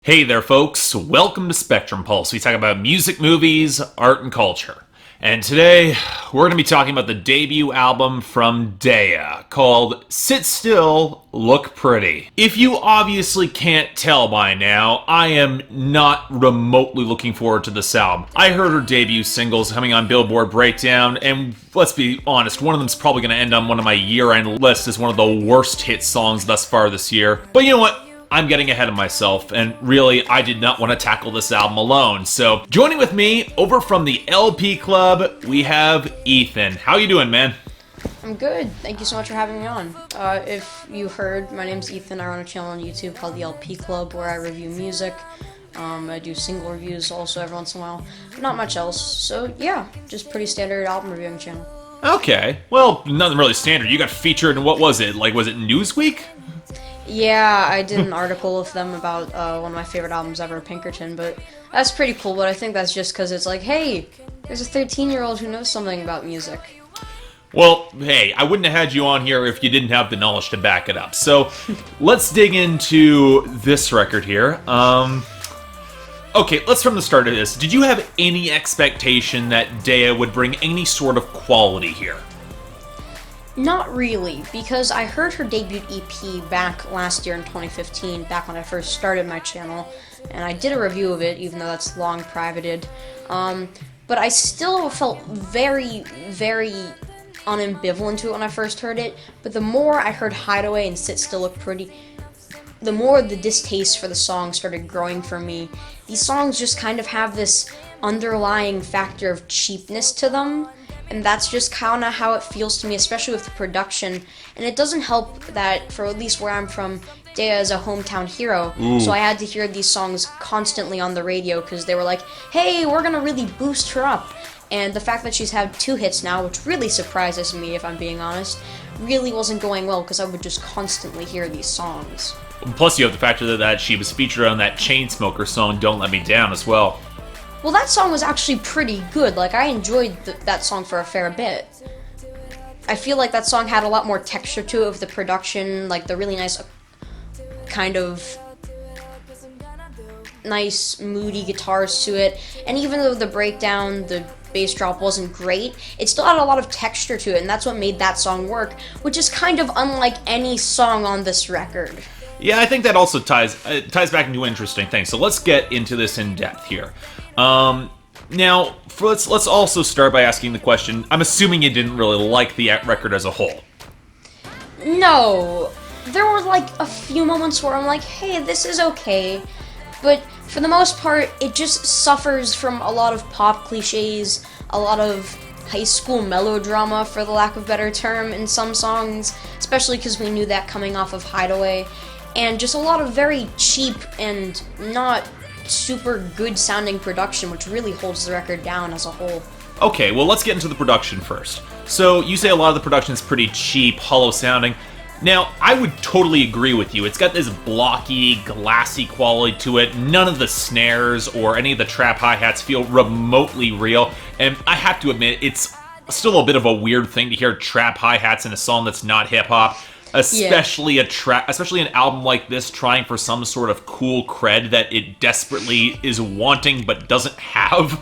Hey there, folks. Welcome to Spectrum Pulse. We talk about music, movies, art, and culture. And today, we're going to be talking about the debut album from Daya called Sit Still, Look Pretty. If you obviously can't tell by now, I am not remotely looking forward to this album. I heard her debut singles coming on Billboard Breakdown, and let's be honest, one of them's probably going to end on one of my year-end lists as one of the worst hit songs thus far this year. But you know what? I'm getting ahead of myself, and really, I did not want to tackle this album alone. So, joining with me, over from the LP Club, we have Ethan. How you doing, man? I'm good. Thank you so much for having me on. If you heard, my name's Ethan. I run a channel on YouTube called the LP Club where I review music. I do single reviews also every once in a while. Not much else. So, yeah, just pretty standard album reviewing channel. Okay. Well, nothing really standard. You got featured in, what was it? Was it Newsweek? Yeah, I did an article with them about one of my favorite albums ever, Pinkerton, but that's pretty cool, but I think that's just because it's like, hey, there's a 13-year-old who knows something about music. Well, hey, I wouldn't have had you on here if you didn't have the knowledge to back it up. So, let's dig into this record here. Okay, let's from the start of this. Did you have any expectation that Daya would bring any sort of quality here? Not really, because I heard her debut EP back last year in 2015, back when I first started my channel, and I did a review of it, even though that's long privated. But I still felt very, very unambivalent to it when I first heard it, but the more I heard Hideaway and Sit Still Look Pretty, the more the distaste for the song started growing for me. These songs just kind of have this underlying factor of cheapness to them, and that's just kind of how it feels to me, especially with the production. And it doesn't help that, for at least where I'm from, Daya is a hometown hero. Ooh. So I had to hear these songs constantly on the radio because they were like, hey, we're going to really boost her up. And the fact that she's had 2 hits now, which really surprises me if I'm being honest, really wasn't going well because I would just constantly hear these songs. Plus, you have the factor that she was featured on that Chainsmoker song, Don't Let Me Down, as well. Well, that song was actually pretty good. I enjoyed that song for a fair bit. I feel like that song had a lot more texture to it with the production, the really nice, kind of nice, moody guitars to it. And even though the breakdown, the bass drop wasn't great, it still had a lot of texture to it, and that's what made that song work, which is kind of unlike any song on this record. Yeah, I think that also ties back into an interesting thing. So let's get into this in depth here. Now, let's also start by asking the question. I'm assuming you didn't really like the record as a whole. No, there were a few moments where I'm like, hey, this is okay, but for the most part, it just suffers from a lot of pop cliches, a lot of high school melodrama, for the lack of a better term, in some songs, especially because we knew that coming off of Hideaway, and just a lot of very cheap and not super good sounding production, which really holds the record down as a whole. Okay, well, let's get into the production first. So, you say a lot of the production is pretty cheap, hollow sounding. Now, I would totally agree with you. It's got this blocky, glassy quality to it. None of the snares or any of the trap hi-hats feel remotely real. And I have to admit, it's still a bit of a weird thing to hear trap hi-hats in a song that's not hip-hop. Especially especially an album like this trying for some sort of cool cred that it desperately is wanting but doesn't have.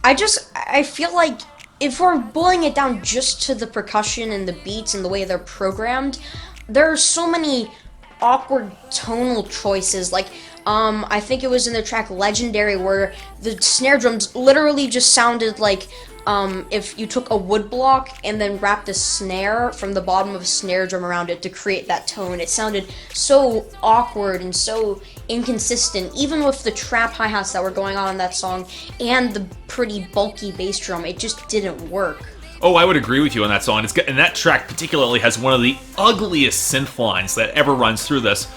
I feel like if we're boiling it down just to the percussion and the beats and the way they're programmed, there are so many awkward tonal choices. I think it was in the track Legendary where the snare drums literally just sounded like if you took a wood block and then wrapped a snare from the bottom of a snare drum around it to create that tone. It sounded so awkward and so inconsistent, even with the trap hi-hats that were going on in that song and the pretty bulky bass drum. It just didn't work. Oh, I would agree with you on that song. And that track particularly has one of the ugliest synth lines that ever runs through this.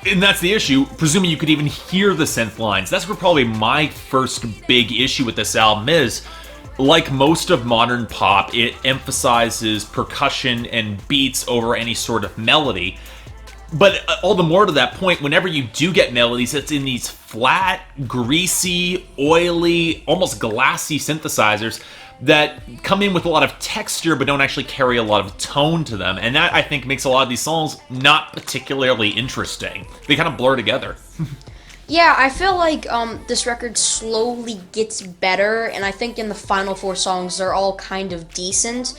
And that's the issue, presuming you could even hear the synth lines. That's where probably my first big issue with this album is. Like most of modern pop, it emphasizes percussion and beats over any sort of melody. But all the more to that point, whenever you do get melodies, it's in these flat, greasy, oily, almost glassy synthesizers that come in with a lot of texture but don't actually carry a lot of tone to them. And that, I think, makes a lot of these songs not particularly interesting. They kind of blur together. Yeah, I feel like this record slowly gets better, and I think in the final four songs they're all kind of decent.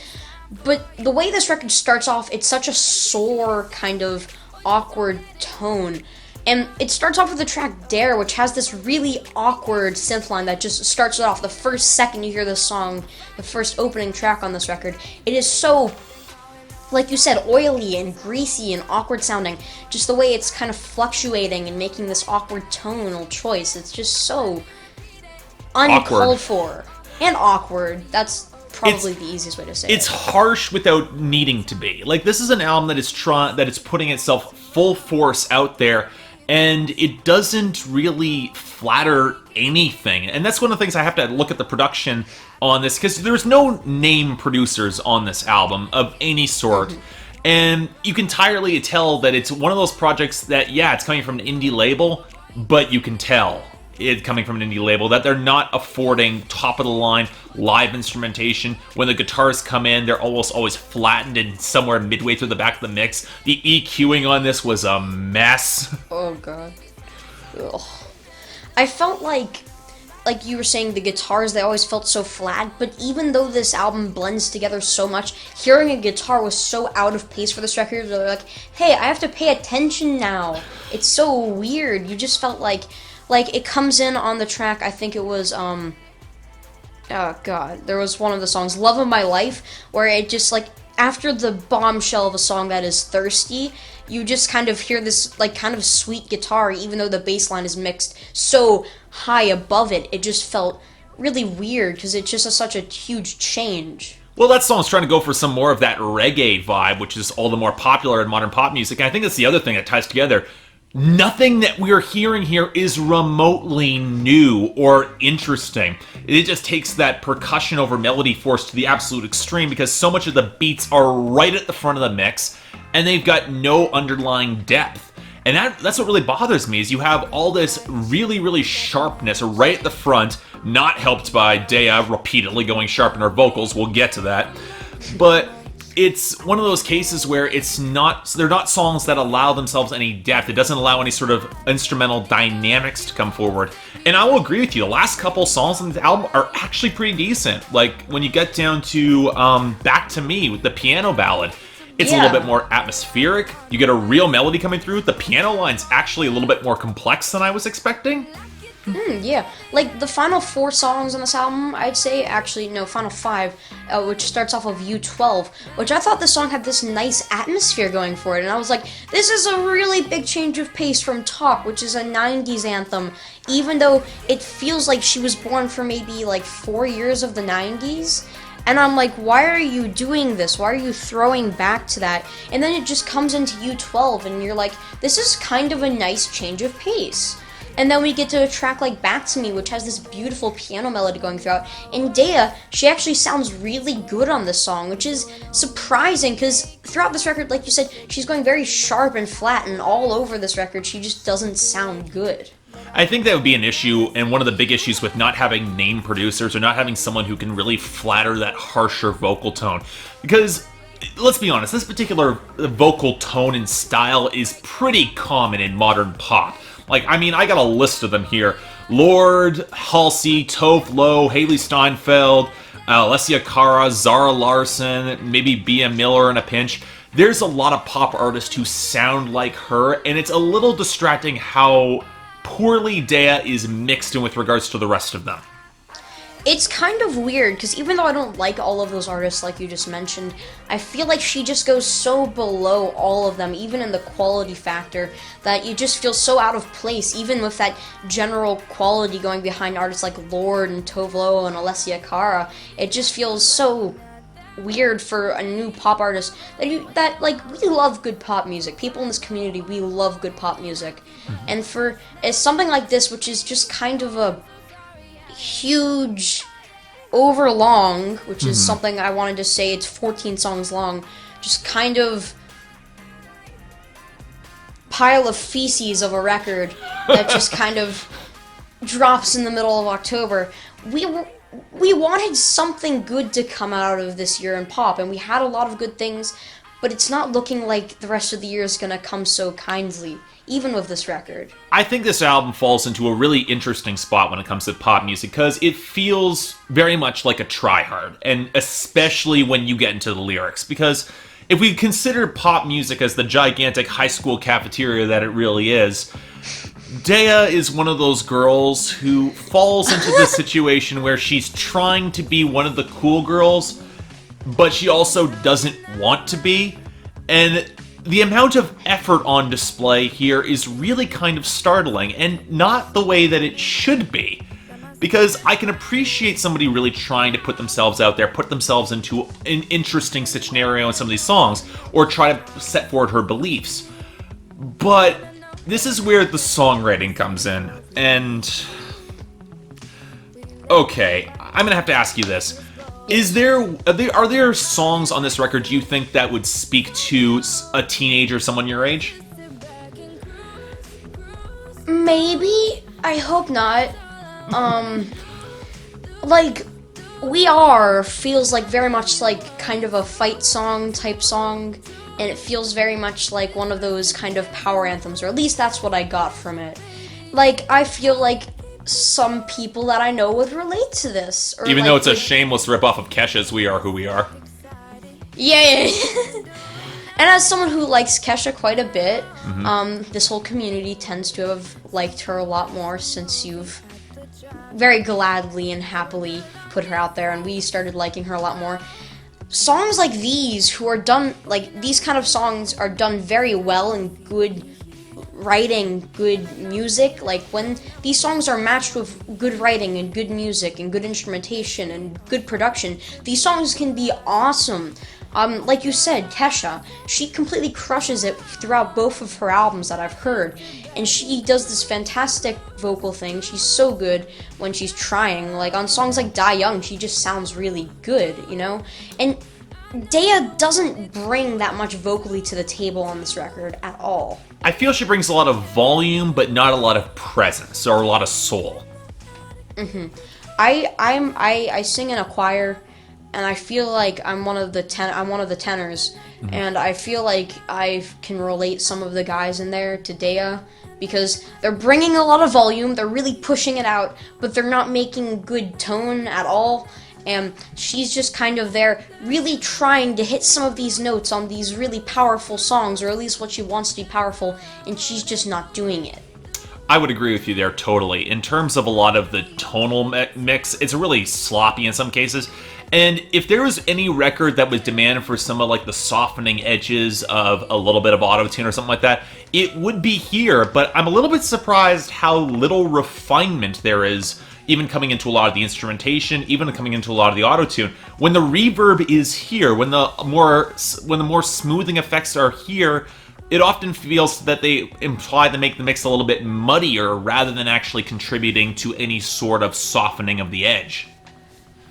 But the way this record starts off, it's such a sore, kind of awkward tone. And it starts off with the track Dare, which has this really awkward synth line that just starts it off. The first second you hear this song, the first opening track on this record, it is so, like you said, oily and greasy and awkward sounding. Just the way it's kind of fluctuating and making this awkward tonal choice. It's just so uncalled for and awkward. That's probably the easiest way to say it. It's harsh without needing to be. Like, this is an album that is putting itself full force out there, and it doesn't really flatter anything. And that's one of the things I have to look at the production on this, because there's no name producers on this album of any sort. And you can entirely tell that it's one of those projects that, yeah, it's coming from an indie label, but you can tell it coming from an indie label that they're not affording top-of-the-line live instrumentation. When the guitars come in, they're almost always flattened and somewhere midway through the back of the mix. The EQing on this was a mess. Oh, God. Ugh. I felt like you were saying, the guitars, they always felt so flat, but even though this album blends together so much, hearing a guitar was so out of place for this record. They're like, hey, I have to pay attention now. It's so weird. You just felt like it comes in on the track, I think it was, oh god, there was one of the songs, Love of My Life, where it just, like, after the bombshell of a song that is thirsty, you just kind of hear this, like, kind of sweet guitar, even though the bass line is mixed so high above it. It just felt really weird, because it's just such a huge change. Well, that song's trying to go for some more of that reggae vibe, which is all the more popular in modern pop music, and I think that's the other thing that ties together. Nothing that we're hearing here is remotely new or interesting. It just takes that percussion over melody force to the absolute extreme, because so much of the beats are right at the front of the mix, and they've got no underlying depth. And that's what really bothers me, is you have all this really, really sharpness right at the front, not helped by Daya repeatedly going sharp in her vocals. We'll get to that. But it's one of those cases where they're not songs that allow themselves any depth. It doesn't allow any sort of instrumental dynamics to come forward. And I will agree with you, the last couple songs on the album are actually pretty decent. Like, when you get down to Back to Me with the piano ballad, it's a little bit more atmospheric. You get a real melody coming through. The piano line's actually a little bit more complex than I was expecting. Yeah, like the final four songs on this album, I'd say, actually, no, final five, which starts off of U12, which I thought this song had this nice atmosphere going for it, and I was like, this is a really big change of pace from Talk, which is a 90s anthem, even though it feels like she was born for maybe like 4 years of the 90s. And I'm like, why are you doing this? Why are you throwing back to that? And then it just comes into U12, and you're like, this is kind of a nice change of pace. And then we get to a track like Back to Me, which has this beautiful piano melody going throughout. And Daya, she actually sounds really good on this song, which is surprising, because throughout this record, like you said, she's going very sharp and flat, and all over this record, she just doesn't sound good. I think that would be an issue, and one of the big issues with not having name producers, or not having someone who can really flatter that harsher vocal tone. Because, let's be honest, this particular vocal tone and style is pretty common in modern pop. Like, I mean, I got a list of them here. Lorde, Halsey, Tove Lo, Haley Steinfeld, Alessia Cara, Zara Larsson, maybe Bea Miller in a pinch. There's a lot of pop artists who sound like her, and it's a little distracting how poorly Daya is mixed in with regards to the rest of them. It's kind of weird, because even though I don't like all of those artists like you just mentioned, I feel like she just goes so below all of them, even in the quality factor, that you just feel so out of place, even with that general quality going behind artists like Lorde and Tove Lo and Alessia Cara. It just feels so weird for a new pop artist that we love good pop music. People in this community, we love good pop music. And for something like this, which is just kind of a huge overlong, which is something I wanted to say, it's 14 songs long, just kind of pile of feces of a record that just kind of drops in the middle of October. We wanted something good to come out of this year in pop, and we had a lot of good things, but it's not looking like the rest of the year is going to come so kindly, even with this record. I think this album falls into a really interesting spot when it comes to pop music, because it feels very much like a try-hard, and especially when you get into the lyrics, because if we consider pop music as the gigantic high school cafeteria that it really is, Daya is one of those girls who falls into the situation where she's trying to be one of the cool girls, but she also doesn't want to be. And the amount of effort on display here is really kind of startling, and not the way that it should be. Because I can appreciate somebody really trying to put themselves out there, put themselves into an interesting scenario in some of these songs, or try to set forward her beliefs. But this is where the songwriting comes in, and okay, I'm gonna have to ask you this. Are there songs on this record you think that would speak to a teenager, someone your age? Maybe. I hope not. Like, We Are feels like very much like kind of a fight song type song, and it feels very much like one of those kind of power anthems, or at least that's what I got from it. Like, I feel like some people that I know would relate to this. Or even like, though it's a shameless ripoff of Kesha's We Are Who We Are. Yeah. And as someone who likes Kesha quite a bit, this whole community tends to have liked her a lot more since you've very gladly and happily put her out there, and we started liking her a lot more. Songs like these, who are done, like, these kind of songs are done very well and good writing, good music. Like, when these songs are matched with good writing and good music and good instrumentation and good production, these songs can be awesome. Like you said, Kesha, she completely crushes it throughout both of her albums that I've heard, and she does this fantastic vocal thing. She's so good when she's trying. Like, on songs like Die Young, she just sounds really good, you know? And Daya doesn't bring that much vocally to the table on this record at all. I feel she brings a lot of volume, but not a lot of presence, or a lot of soul. I sing in a choir, and I feel like I'm one of the tenors, and I feel like I can relate some of the guys in there to Daya, because they're bringing a lot of volume, they're really pushing it out, but they're not making good tone at all, and she's just kind of there really trying to hit some of these notes on these really powerful songs, or at least what she wants to be powerful, and she's just not doing it. I would agree with you there totally. In terms of a lot of the tonal mix, it's really sloppy in some cases. And if there was any record that was demanded for some of like the softening edges of a little bit of auto-tune or something like that, it would be here. But I'm a little bit surprised how little refinement there is, even coming into a lot of the instrumentation, even coming into a lot of the auto-tune. When the reverb is here, when the more smoothing effects are here, it often feels that they imply to make the mix a little bit muddier rather than actually contributing to any sort of softening of the edge.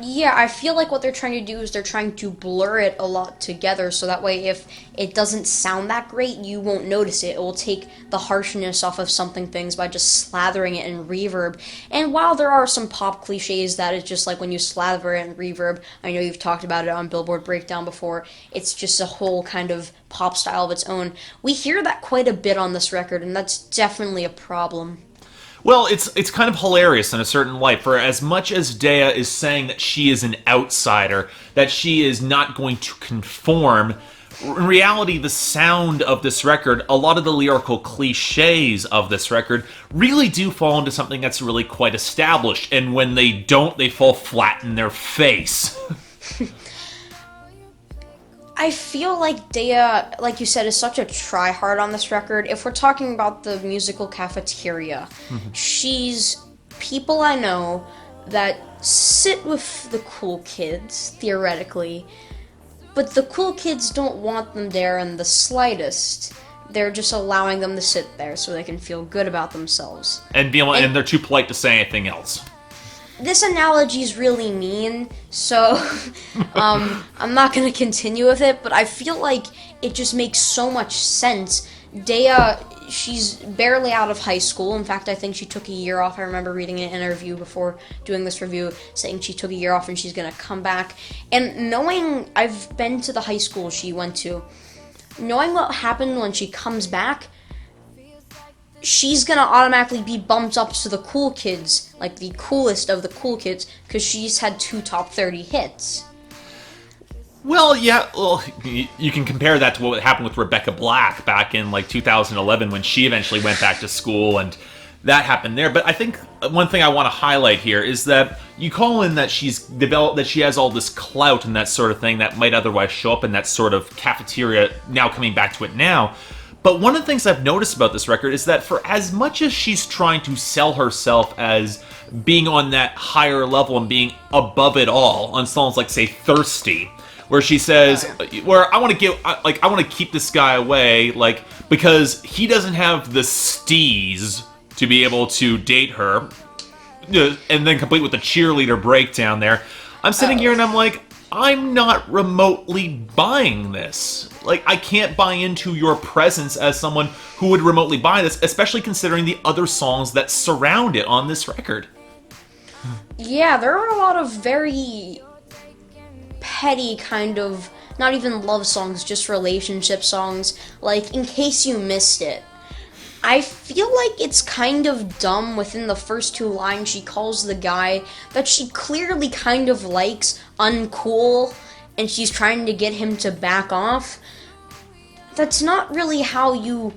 Yeah, I feel like what they're trying to do is they're trying to blur it a lot together, so that way if it doesn't sound that great, you won't notice it. It will take the harshness off of something things by just slathering it in reverb. And while there are some pop cliches that is just like when you slather it in reverb, I know you've talked about it on Billboard Breakdown before, it's just a whole kind of pop style of its own. We hear that quite a bit on this record, and that's definitely a problem. Well, it's kind of hilarious in a certain light, for as much as Daya is saying that she is an outsider, that she is not going to conform, in reality, the sound of this record, a lot of the lyrical cliches of this record, really do fall into something that's really quite established, and when they don't, they fall flat in their face. I feel like Daya, like you said, is such a try-hard on this record. If we're talking about the musical Cafeteria, she's people I know that sit with the cool kids, theoretically, but the cool kids don't want them there in the slightest. They're just allowing them to sit there so they can feel good about themselves. And they're too polite to say anything else. This analogy is really mean, so I'm not going to continue with it, but I feel like it just makes so much sense Daya, she's barely out of high school. In fact, I think she took a year off. I remember reading an interview before doing this review saying she took a year off and she's going to come back. And knowing I've been to the high school she went to, knowing what happened when she comes back, she's going to automatically be bumped up to the cool kids, like the coolest of the cool kids, because she's had 2 top 30 hits. Well, yeah, you can compare that to what happened with Rebecca Black back in like 2011 when she eventually went back to school, and that happened there. But I think one thing I want to highlight here is that you call in that she's developed, that she has all this clout and that sort of thing that might otherwise show up in that sort of Cafeteria, now coming back to it now. But one of the things I've noticed about this record is that for as much as she's trying to sell herself as being on that higher level and being above it all on songs like, say, Thirsty, where she says, where I want to keep this guy away, like, because he doesn't have the steez to be able to date her, and then complete with the cheerleader breakdown there. I'm sitting here and I'm like, I'm not remotely buying this. Like, I can't buy into your presence as someone who would remotely buy this, especially considering the other songs that surround it on this record. Yeah, there are a lot of very petty kind of, not even love songs, just relationship songs, like In Case You Missed It. I feel like it's kind of dumb within the first 2 lines she calls the guy that she clearly kind of likes uncool, and she's trying to get him to back off. That's not really how you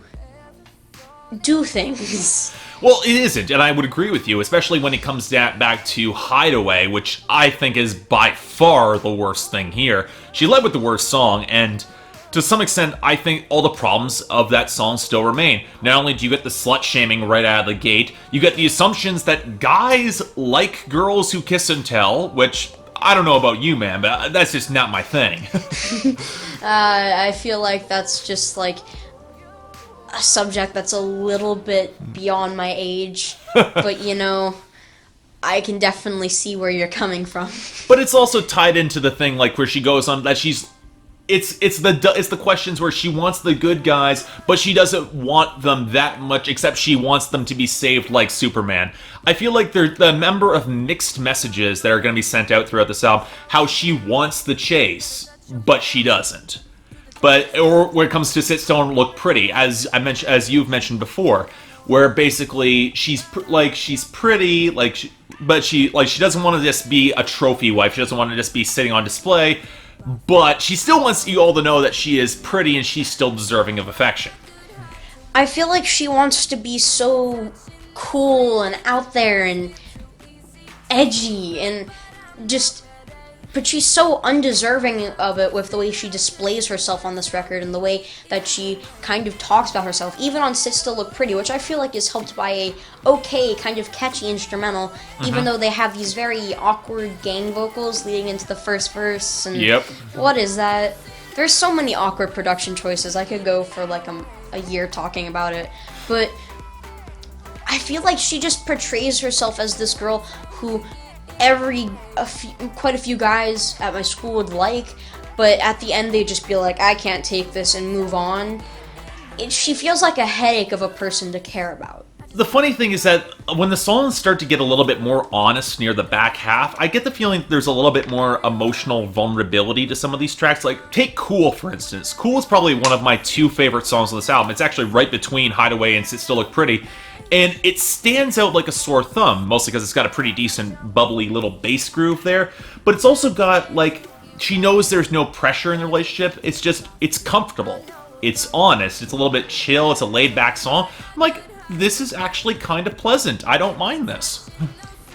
do things. Well, it isn't, and I would agree with you, especially when it comes back to Hideaway, which I think is by far the worst thing here. She led with the worst song, and to some extent, I think all the problems of that song still remain. Not only do you get the slut-shaming right out of the gate, you get the assumptions that guys like girls who kiss and tell, which, I don't know about you, man, but that's just not my thing. I feel like that's just, like, a subject that's a little bit beyond my age, but you know, I can definitely see where you're coming from. But it's also tied into the thing, like, where she goes on that it's the questions where she wants the good guys, but she doesn't want them that much, except she wants them to be saved like Superman. I feel like there's the number of mixed messages that are going to be sent out throughout this album, how she wants the chase, but she doesn't. But or when it comes to Sit Still and Look Pretty, as you've mentioned before, where basically she's pretty, but she doesn't want to just be a trophy wife. She doesn't want to just be sitting on display, but she still wants you all to know that she is pretty and she's still deserving of affection. I feel like she wants to be so cool and out there and edgy and just, but she's so undeserving of it with the way she displays herself on this record and the way that she kind of talks about herself, even on Sit Still Look Pretty, which I feel like is helped by a okay, kind of catchy instrumental, even though they have these very awkward gang vocals leading into the first verse. And yep. What is that? There's so many awkward production choices. I could go for like a year talking about it, but I feel like she just portrays herself as this girl who quite a few guys at my school would like, but at the end they'd just be like, I can't take this, and move on. She feels like a headache of a person to care about. The funny thing is that when the songs start to get a little bit more honest near the back half, I get the feeling there's a little bit more emotional vulnerability to some of these tracks. Like, take Cool, for instance. Cool is probably one of my 2 favorite songs on this album. It's actually right between Hideaway and Sit Still Look Pretty. And it stands out like a sore thumb, mostly because it's got a pretty decent, bubbly little bass groove there. But it's also got, like, she knows there's no pressure in the relationship. It's just, it's comfortable. It's honest. It's a little bit chill. It's a laid-back song. I'm like, this is actually kind of pleasant. I don't mind this.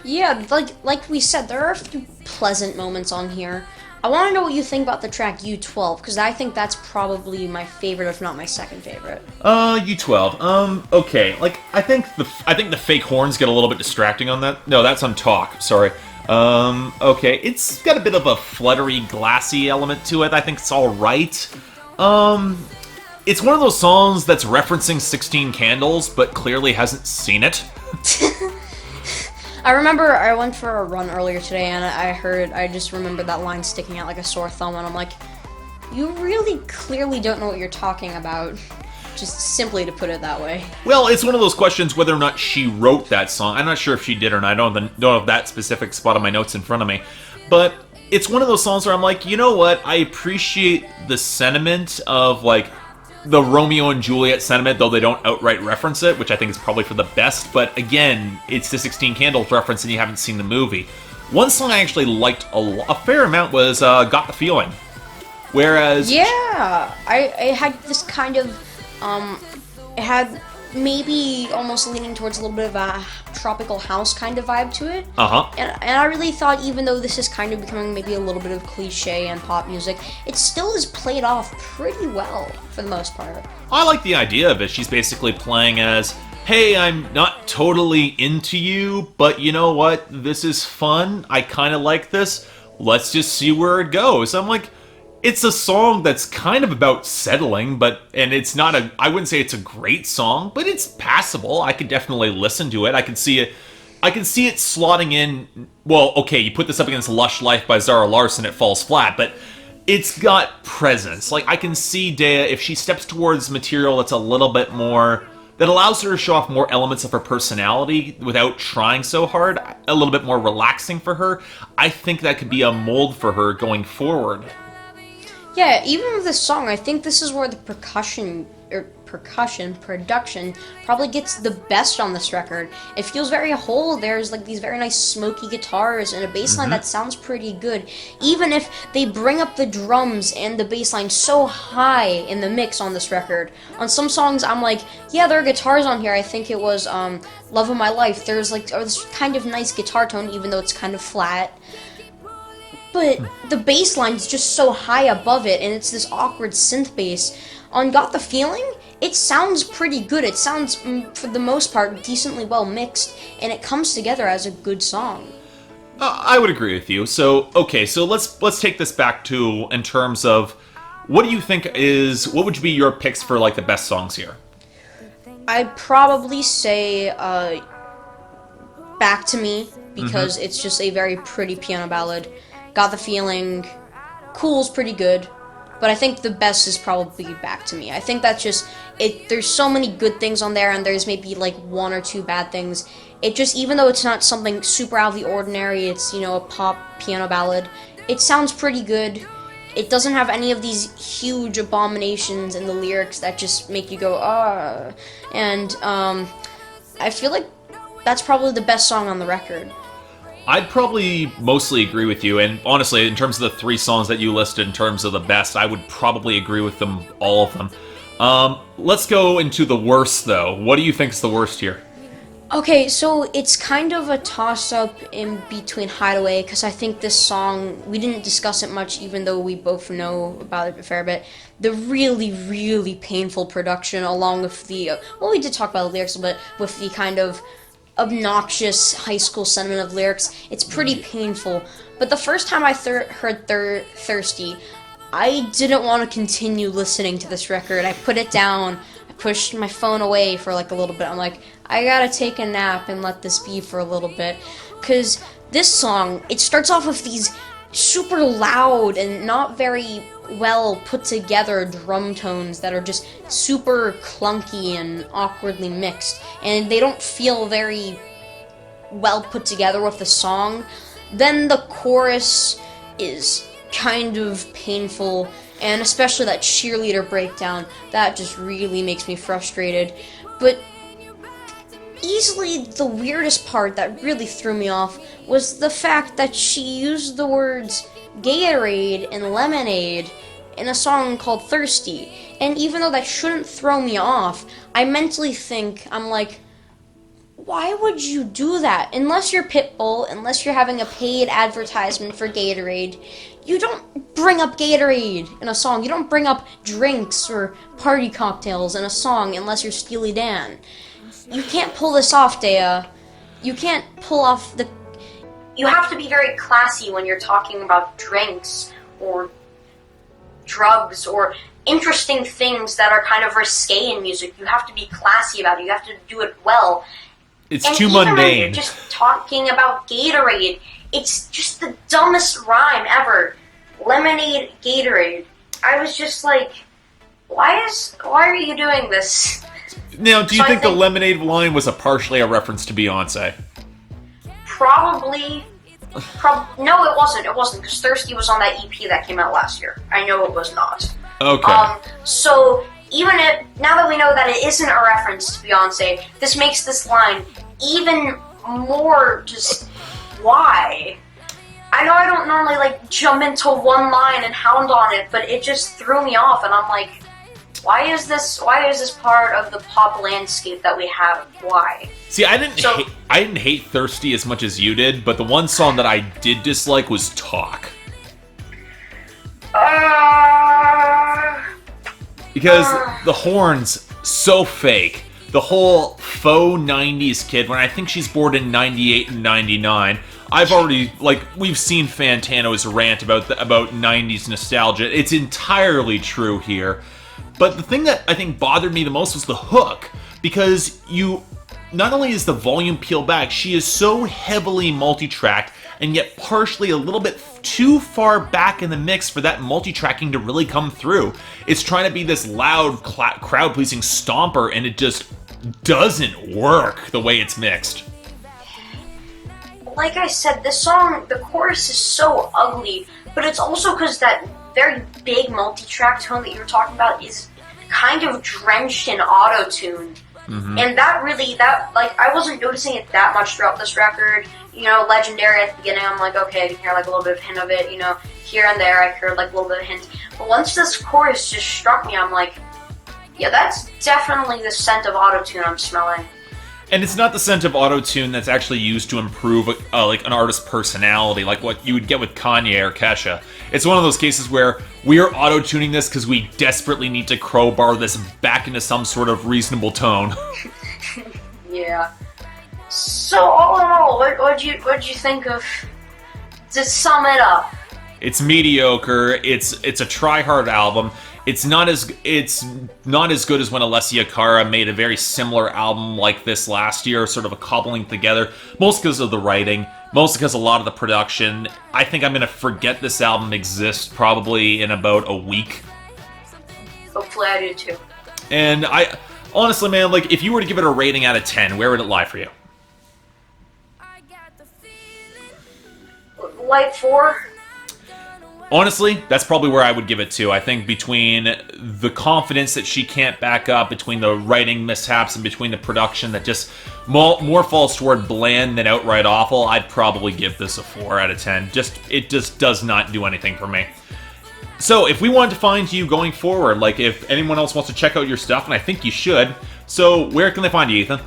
Yeah, like we said, there are a few pleasant moments on here. I want to know what you think about the track U12, because I think that's probably my favorite, if not my second favorite. U12. Okay. Like, I think the fake horns get a little bit distracting on that. No, that's on Talk. Sorry. Okay. It's got a bit of a fluttery, glassy element to it. I think it's all right. It's one of those songs that's referencing 16 Candles, but clearly hasn't seen it. I remember I went for a run earlier today, and I just remember that line sticking out like a sore thumb, and I'm like, you really clearly don't know what you're talking about. just simply to put it that way. Well, it's one of those questions whether or not she wrote that song. I'm not sure if she did or not. I don't have that specific spot on my notes in front of me. But it's one of those songs where I'm like, you know what? I appreciate the sentiment of, like, the Romeo and Juliet sentiment, though they don't outright reference it, which I think is probably for the best. But again, it's the 16 Candles reference and you haven't seen the movie. One song I actually liked a fair amount was Got the Feeling. Whereas... Yeah, I had this kind of, it had maybe almost leaning towards a little bit of a tropical house kind of vibe to it. And I really thought, even though this is kind of becoming maybe a little bit of cliche and pop music, it still is played off pretty well for the most part. I like the idea of it. She's basically playing as, hey, I'm not totally into you, but you know what? This is fun. I kind of like this. Let's just see where it goes. I'm like, it's a song that's kind of about settling, and it's not I wouldn't say it's a great song, but it's passable. I could definitely listen to it. I can see it slotting in. Well, okay, you put this up against Lush Life by Zara Larsson, it falls flat, but it's got presence. Like, I can see Daya, if she steps towards material that's a little bit more, that allows her to show off more elements of her personality without trying so hard, a little bit more relaxing for her, I think that could be a mold for her going forward. Yeah, even with this song, I think this is where the production probably gets the best on this record. It feels very whole. There's like these very nice smoky guitars and a bass line that sounds pretty good. Even if they bring up the drums and the bass line so high in the mix on this record. On some songs, I'm like, yeah, there are guitars on here. I think it was Love of My Life. There's like this kind of nice guitar tone, even though it's kind of flat. But the bass line's just so high above it, and it's this awkward synth bass. On Got the Feeling, it sounds pretty good. It sounds, for the most part, decently well mixed, and it comes together as a good song. I would agree with you. So, okay, so let's take this back to, in terms of, what do you think what would be your picks for, like, the best songs here? I'd probably say, Back to Me, because it's just a very pretty piano ballad. Got the Feeling, Cool's pretty good, but I think the best is probably Back to Me. I think that's just, there's so many good things on there, and there's maybe like one or two bad things. It just, even though it's not something super out of the ordinary, it's, a pop piano ballad, it sounds pretty good. It doesn't have any of these huge abominations in the lyrics that just make you go, ah. And I feel like that's probably the best song on the record. I'd probably mostly agree with you, and honestly, in terms of the three songs that you listed in terms of the best, I would probably agree with them, all of them. Let's go into the worst, though. What do you think is the worst here? Okay, so it's kind of a toss-up in between Hideaway, because I think this song, we didn't discuss it much, even though we both know about it a fair bit. The really, really painful production, along with the, we did talk about the lyrics a bit, with the kind of obnoxious high school sentiment of lyrics. It's pretty painful. But the first time I heard Thirsty, I didn't want to continue listening to this record. I put it down. I pushed my phone away for like a little bit. I'm like, I gotta take a nap and let this be for a little bit. Because this song, it starts off with these super loud and not very well put together drum tones that are just super clunky and awkwardly mixed, and they don't feel very well put together with the song. Then the chorus is kind of painful, and especially that cheerleader breakdown, that just really makes me frustrated. But easily the weirdest part that really threw me off was the fact that she used the words Gatorade and lemonade in a song called Thirsty. And even though that shouldn't throw me off, I mentally think, I'm like, why would you do that? Unless you're Pitbull, unless you're having a paid advertisement for Gatorade, you don't bring up Gatorade in a song. You don't bring up drinks or party cocktails in a song unless you're Steely Dan. You can't pull this off, Daya. You can't pull off the... You have to be very classy when you're talking about drinks or drugs or interesting things that are kind of risque in music. You have to be classy about it. You have to do it well. It's too mundane. When you're just talking about Gatorade, it's just the dumbest rhyme ever. Lemonade, Gatorade. I was just like, why are you doing this? Now, do you So think the Lemonade line was partially a reference to Beyonce? Probably. No, it wasn't. It wasn't, because Thirsty was on that EP that came out last year. I know it was not. Okay. So even if now that we know that it isn't a reference to Beyonce, this makes this line even more just why. I know I don't normally like jump into one line and hound on it, but it just threw me off, and I'm like, why is this part of the pop landscape that we have? Why? See, I didn't hate Thirsty as much as you did, but the one song that I did dislike was Talk. Because the horns, so fake. The whole faux 90s kid, when I think she's born in 98 and 99, we've seen Fantano's rant about 90s nostalgia. It's entirely true here. But the thing that I think bothered me the most was the hook. Because not only is the volume peeled back, she is so heavily multi-tracked, and yet partially a little bit too far back in the mix for that multi-tracking to really come through. It's trying to be this loud, crowd-pleasing stomper, and it just doesn't work the way it's mixed. Like I said, this song, the chorus is so ugly, but it's also because that very big multi-track tone that you were talking about is kind of drenched in auto-tune. Mm-hmm. And I wasn't noticing it that much throughout this record. Legendary at the beginning, I'm like, okay, I can hear like a little bit of hint of it. Here and there, I heard like a little bit of hint. But once this chorus just struck me, I'm like, yeah, that's definitely the scent of auto-tune I'm smelling. And it's not the scent of auto-tune that's actually used to improve like an artist's personality, like what you would get with Kanye or Kesha. It's one of those cases where we are auto-tuning this because we desperately need to crowbar this back into some sort of reasonable tone. Yeah. So all in all, what'd you think of? To sum it up, it's mediocre. It's a try-hard album. It's not as good as when Alessia Cara made a very similar album like this last year, sort of a cobbling together, mostly because of the writing, mostly because a lot of the production. I think I'm going to forget this album exists probably in about a week. Hopefully I do too. And I, honestly, man, like, if you were to give it a rating out of 10, where would it lie for you? Like 4? Honestly, that's probably where I would give it to. I think between the confidence that she can't back up, between the writing mishaps, and between the production that just more falls toward bland than outright awful, I'd probably give this a 4 out of 10. It just does not do anything for me. So if we wanted to find you going forward, like if anyone else wants to check out your stuff, and I think you should, so where can they find you, Ethan?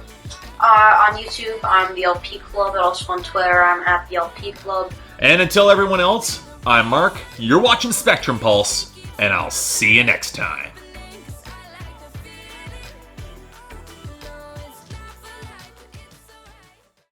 On YouTube, I'm the LP Club, and also on Twitter, I'm at the LP Club. And until everyone else, I'm Mark, you're watching Spectrum Pulse, and I'll see you next time.